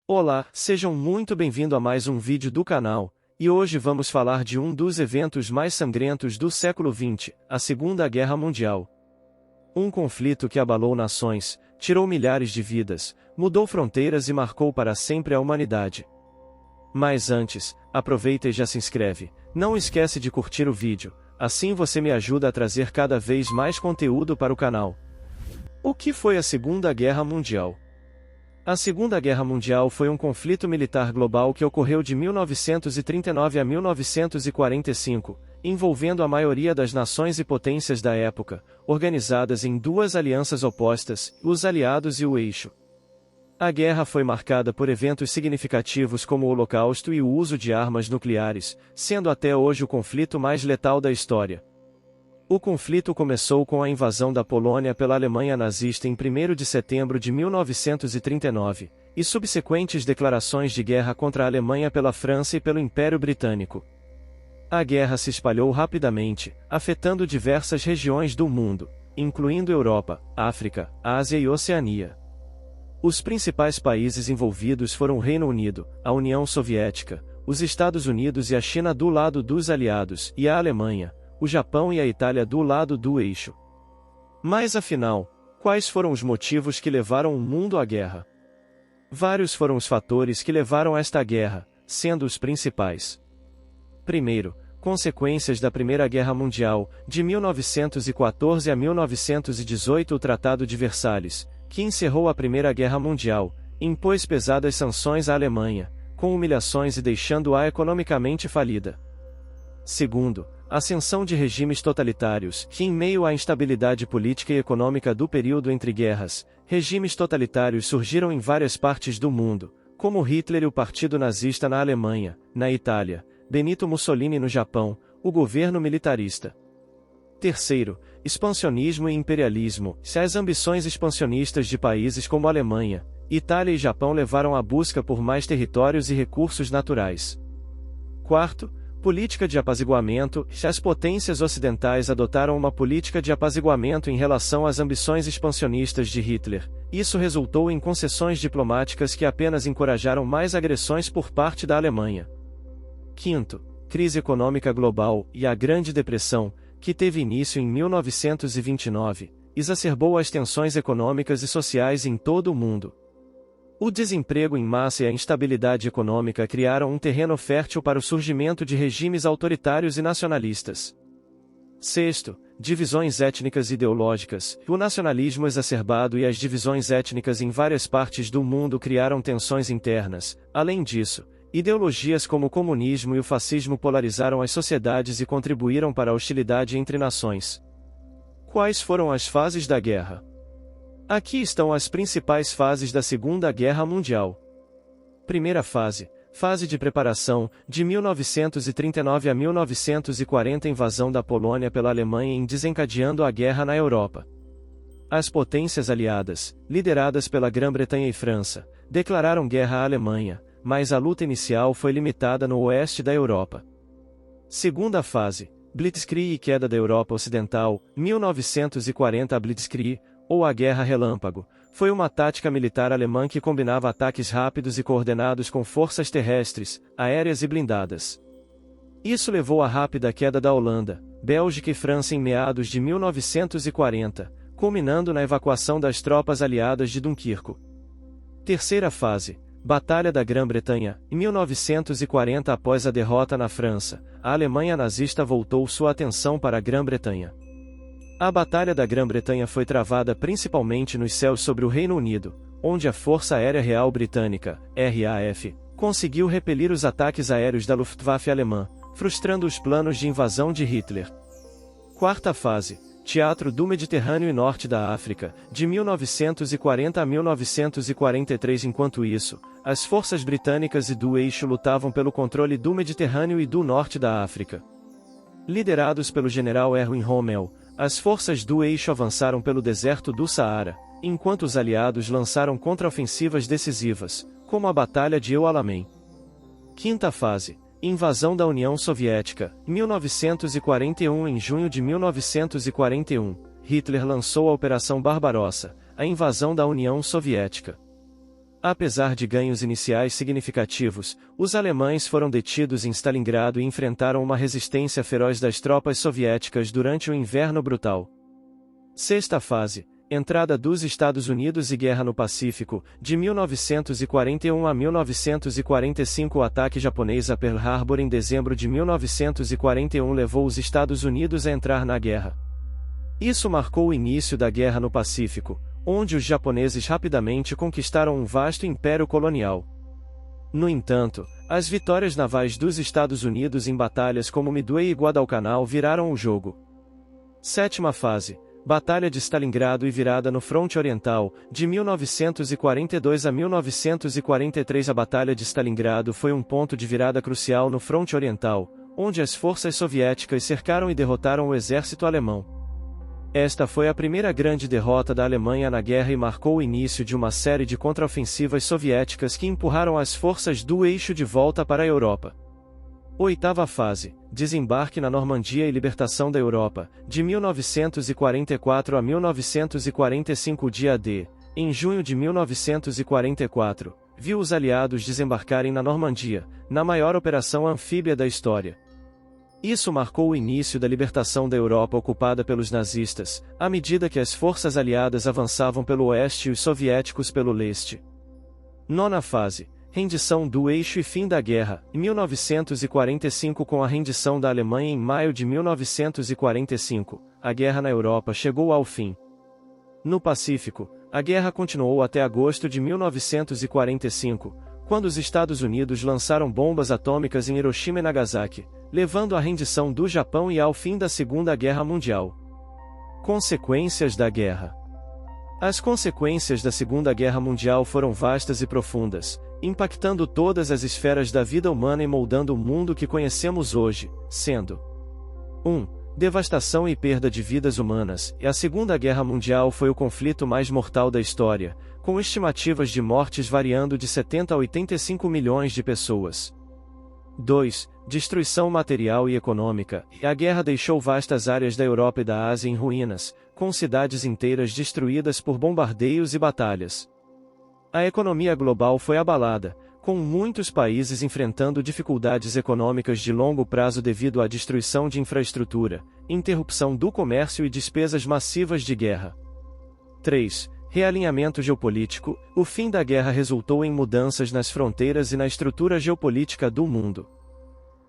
Olá, sejam muito bem-vindos a mais um vídeo do canal, e hoje vamos falar de um dos eventos mais sangrentos do século XX, a Segunda Guerra Mundial. Um conflito que abalou nações, tirou milhares de vidas, mudou fronteiras e marcou para sempre a humanidade. Mas antes, aproveita e já se inscreve, não esquece de curtir o vídeo, assim você me ajuda a trazer cada vez mais conteúdo para o canal. O que foi a Segunda Guerra Mundial? A Segunda Guerra Mundial foi um conflito militar global que ocorreu de 1939 a 1945, envolvendo a maioria das nações e potências da época, organizadas em duas alianças opostas, os Aliados e o Eixo. A guerra foi marcada por eventos significativos como o Holocausto e o uso de armas nucleares, sendo até hoje o conflito mais letal da história. O conflito começou com a invasão da Polônia pela Alemanha nazista em 1º de setembro de 1939, e subsequentes declarações de guerra contra a Alemanha pela França e pelo Império Britânico. A guerra se espalhou rapidamente, afetando diversas regiões do mundo, incluindo Europa, África, Ásia e Oceania. Os principais países envolvidos foram o Reino Unido, a União Soviética, os Estados Unidos e a China do lado dos aliados, e a Alemanha, o Japão e a Itália do lado do Eixo. Mas afinal, quais foram os motivos que levaram o mundo à guerra? Vários foram os fatores que levaram a esta guerra, sendo os principais. Primeiro, consequências da Primeira Guerra Mundial, de 1914 a 1918. O Tratado de Versalhes, que encerrou a Primeira Guerra Mundial, impôs pesadas sanções à Alemanha, com humilhações e deixando-a economicamente falida. Segundo, ascensão de regimes totalitários, que em meio à instabilidade política e econômica do período entre guerras, regimes totalitários surgiram em várias partes do mundo, como Hitler e o Partido Nazista na Alemanha, na Itália, Benito Mussolini no Japão, o governo militarista. Terceiro, expansionismo e imperialismo, se as ambições expansionistas de países como Alemanha, Itália e Japão levaram à busca por mais territórios e recursos naturais. Quarto, política de apaziguamento, se as potências ocidentais adotaram uma política de apaziguamento em relação às ambições expansionistas de Hitler, isso resultou em concessões diplomáticas que apenas encorajaram mais agressões por parte da Alemanha. Quinto, crise econômica global, e a Grande Depressão, que teve início em 1929, exacerbou as tensões econômicas e sociais em todo o mundo. O desemprego em massa e a instabilidade econômica criaram um terreno fértil para o surgimento de regimes autoritários e nacionalistas. Sexto, divisões étnicas e ideológicas. O nacionalismo exacerbado e as divisões étnicas em várias partes do mundo criaram tensões internas. Além disso, ideologias como o comunismo e o fascismo polarizaram as sociedades e contribuíram para a hostilidade entre nações. Quais foram as fases da guerra? Aqui estão as principais fases da Segunda Guerra Mundial. Primeira fase, fase de preparação, de 1939 a 1940. Invasão da Polônia pela Alemanha em desencadeando a guerra na Europa. As potências aliadas, lideradas pela Grã-Bretanha e França, declararam guerra à Alemanha, mas a luta inicial foi limitada no oeste da Europa. Segunda fase, Blitzkrieg e queda da Europa Ocidental, 1940. A Blitzkrieg, ou a Guerra Relâmpago, foi uma tática militar alemã que combinava ataques rápidos e coordenados com forças terrestres, aéreas e blindadas. Isso levou à rápida queda da Holanda, Bélgica e França em meados de 1940, culminando na evacuação das tropas aliadas de Dunquerque. Terceira fase, Batalha da Grã-Bretanha, em 1940. Após a derrota na França, a Alemanha nazista voltou sua atenção para a Grã-Bretanha. A Batalha da Grã-Bretanha foi travada principalmente nos céus sobre o Reino Unido, onde a Força Aérea Real Britânica, RAF, conseguiu repelir os ataques aéreos da Luftwaffe alemã, frustrando os planos de invasão de Hitler. Quarta fase, Teatro do Mediterrâneo e Norte da África, de 1940 a 1943. Enquanto isso, as forças britânicas e do Eixo lutavam pelo controle do Mediterrâneo e do Norte da África. Liderados pelo general Erwin Rommel, as forças do Eixo avançaram pelo deserto do Saara, enquanto os aliados lançaram contraofensivas decisivas, como a Batalha de El Alamein. Quinta fase, invasão da União Soviética, 1941. Em junho de 1941, Hitler lançou a Operação Barbarossa, a invasão da União Soviética. Apesar de ganhos iniciais significativos, os alemães foram detidos em Stalingrado e enfrentaram uma resistência feroz das tropas soviéticas durante o Inverno Brutal. Sexta fase: entrada dos Estados Unidos e Guerra no Pacífico, de 1941 a 1945. O ataque japonês a Pearl Harbor em dezembro de 1941 levou os Estados Unidos a entrar na guerra. Isso marcou o início da Guerra no Pacífico, onde os japoneses rapidamente conquistaram um vasto império colonial. No entanto, as vitórias navais dos Estados Unidos em batalhas como Midway e Guadalcanal viraram o jogo. Sétima fase: Batalha de Stalingrado e virada no fronte oriental, de 1942 a 1943. A Batalha de Stalingrado foi um ponto de virada crucial no fronte oriental, onde as forças soviéticas cercaram e derrotaram o exército alemão. Esta foi a primeira grande derrota da Alemanha na guerra e marcou o início de uma série de contraofensivas soviéticas que empurraram as forças do eixo de volta para a Europa. Oitava fase: desembarque na Normandia e libertação da Europa, de 1944 a 1945. O dia D, em junho de 1944, viu os aliados desembarcarem na Normandia, na maior operação anfíbia da história. Isso marcou o início da libertação da Europa ocupada pelos nazistas, à medida que as forças aliadas avançavam pelo oeste e os soviéticos pelo leste. Nona fase: rendição do eixo e fim da guerra, em 1945. Com a rendição da Alemanha em maio de 1945, a guerra na Europa chegou ao fim. No Pacífico, a guerra continuou até agosto de 1945, quando os Estados Unidos lançaram bombas atômicas em Hiroshima e Nagasaki, levando à rendição do Japão e ao fim da Segunda Guerra Mundial. Consequências da guerra. As consequências da Segunda Guerra Mundial foram vastas e profundas, impactando todas as esferas da vida humana e moldando o mundo que conhecemos hoje, sendo 1. Devastação e perda de vidas humanas. A Segunda Guerra Mundial foi o conflito mais mortal da história, com estimativas de mortes variando de 70 a 85 milhões de pessoas. 2. Destruição material e econômica. A guerra deixou vastas áreas da Europa e da Ásia em ruínas, com cidades inteiras destruídas por bombardeios e batalhas. A economia global foi abalada, com muitos países enfrentando dificuldades econômicas de longo prazo devido à destruição de infraestrutura, interrupção do comércio e despesas massivas de guerra. 3. Realinhamento geopolítico. O fim da guerra resultou em mudanças nas fronteiras e na estrutura geopolítica do mundo.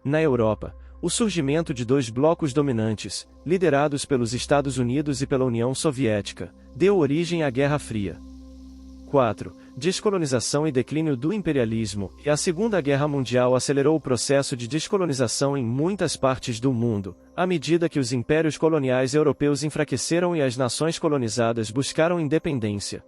Na Europa, o surgimento de dois blocos dominantes, liderados pelos Estados Unidos e pela União Soviética, deu origem à Guerra Fria. 4. Descolonização e declínio do imperialismo. A Segunda Guerra Mundial acelerou o processo de descolonização em muitas partes do mundo, à medida que os impérios coloniais europeus enfraqueceram e as nações colonizadas buscaram independência.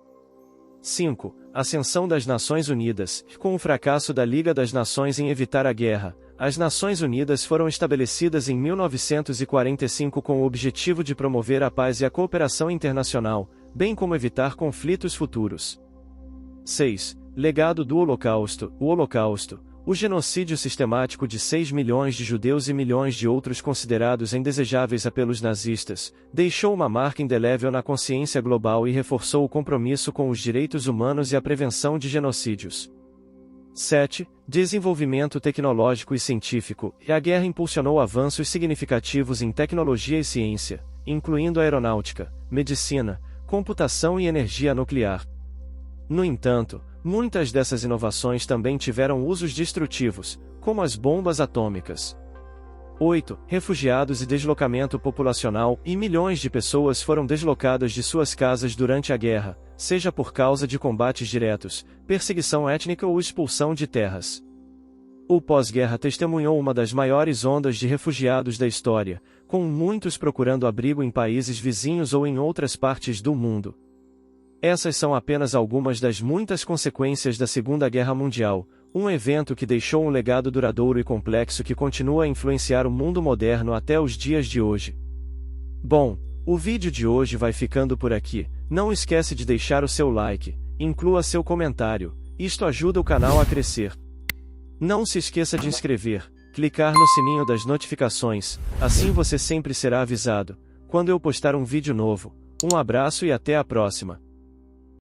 5. Ascensão das Nações Unidas. Com o fracasso da Liga das Nações em evitar a guerra, as Nações Unidas foram estabelecidas em 1945 com o objetivo de promover a paz e a cooperação internacional, bem como evitar conflitos futuros. 6. Legado do Holocausto. O Holocausto, o genocídio sistemático de 6 milhões de judeus e milhões de outros considerados indesejáveis pelos nazistas, deixou uma marca indelével na consciência global e reforçou o compromisso com os direitos humanos e a prevenção de genocídios. 7. Desenvolvimento tecnológico e científico. A guerra impulsionou avanços significativos em tecnologia e ciência, incluindo aeronáutica, medicina, computação e energia nuclear. No entanto, muitas dessas inovações também tiveram usos destrutivos, como as bombas atômicas. 8. Refugiados e deslocamento populacional. Milhões de pessoas foram deslocadas de suas casas durante a guerra, seja por causa de combates diretos, perseguição étnica ou expulsão de terras. O pós-guerra testemunhou uma das maiores ondas de refugiados da história, com muitos procurando abrigo em países vizinhos ou em outras partes do mundo. Essas são apenas algumas das muitas consequências da Segunda Guerra Mundial, um evento que deixou um legado duradouro e complexo que continua a influenciar o mundo moderno até os dias de hoje. Bom, o vídeo de hoje vai ficando por aqui. Não esquece de deixar o seu like, inclua seu comentário, isto ajuda o canal a crescer. Não se esqueça de inscrever, clicar no sininho das notificações, assim você sempre será avisado quando eu postar um vídeo novo. Um abraço e até a próxima.